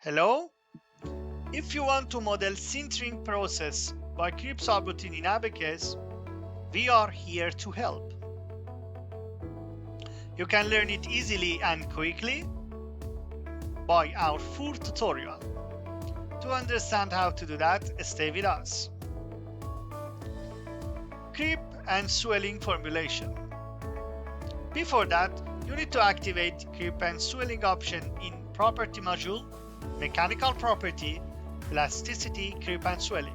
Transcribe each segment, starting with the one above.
Hello? If you want to model sintering process by CREEP subroutine in Abaqus, we are here to help. You can learn it easily and quickly by our full tutorial. To understand how to do that, stay with us. Creep and swelling formulation. Before that, you need to activate creep and swelling option in property module, mechanical property, elasticity, creep and swelling.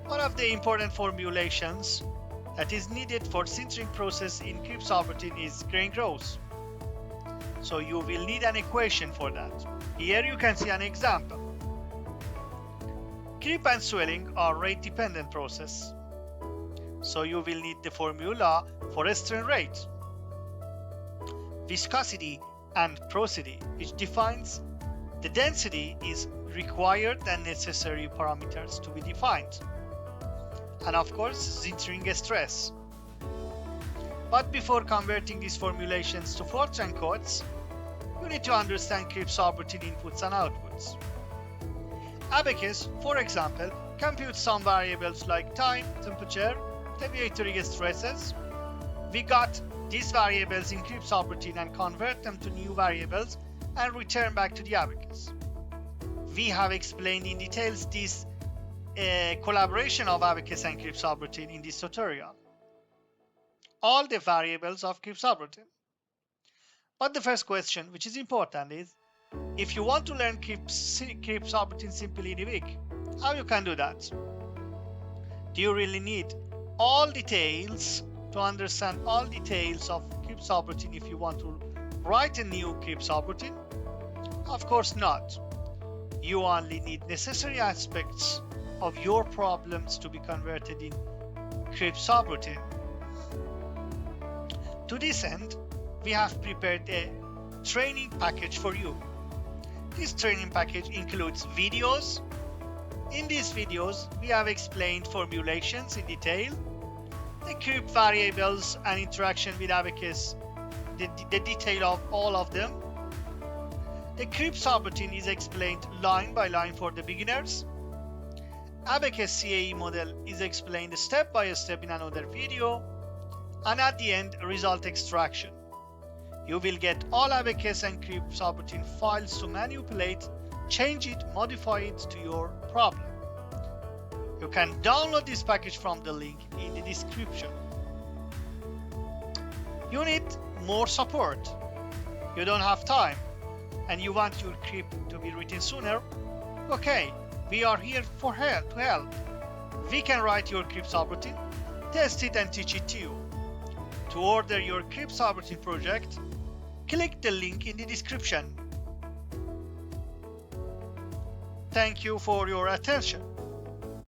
One of the important formulations that is needed for sintering process in creep subroutine is grain growth. So you will need an equation for that. Here you can see an example. Creep and swelling are rate dependent process. So you will need the formula for strain rate, viscosity and porosity, which defines the density is required and necessary parameters to be defined. And of course, sintering stress. But before converting these formulations to Fortran codes, you need to understand creep subroutine inputs and outputs. Abaqus, for example, computes some variables like time, temperature, deviatory stresses. We got these variables in creep subroutine and convert them to new variables and return back to the Abaqus. We have explained in details this collaboration of Abaqus and creep subroutine in this tutorial. All the variables of creep subroutine. But the first question, which is important, is if you want to learn creep subroutine simply in a week, how you can do that? Do you really need all details to understand all details of creep subroutine if you want to write a new creep subroutine? Of course not. You only need necessary aspects of your problems to be converted in creep subroutine. To this end, we have prepared a training package for you. This training package includes videos. In these videos, we have explained formulations in detail, the creep variables and interaction with Abaqus, the detail of all of them. The creep subroutine is explained line by line for the beginners. Abaqus CAE model is explained step by step in another video. And at the end, result extraction. You will get all Abaqus and creep subroutine files to manipulate, change it, modify it to your problem. You can download this package from the link in the description. You need more support. You don't have time and you want your creep to be written sooner. Okay, we are here to help. We can write your creep subroutine, test it and teach it to you. To order your creep subroutine project, click the link in the description. Thank you for your attention.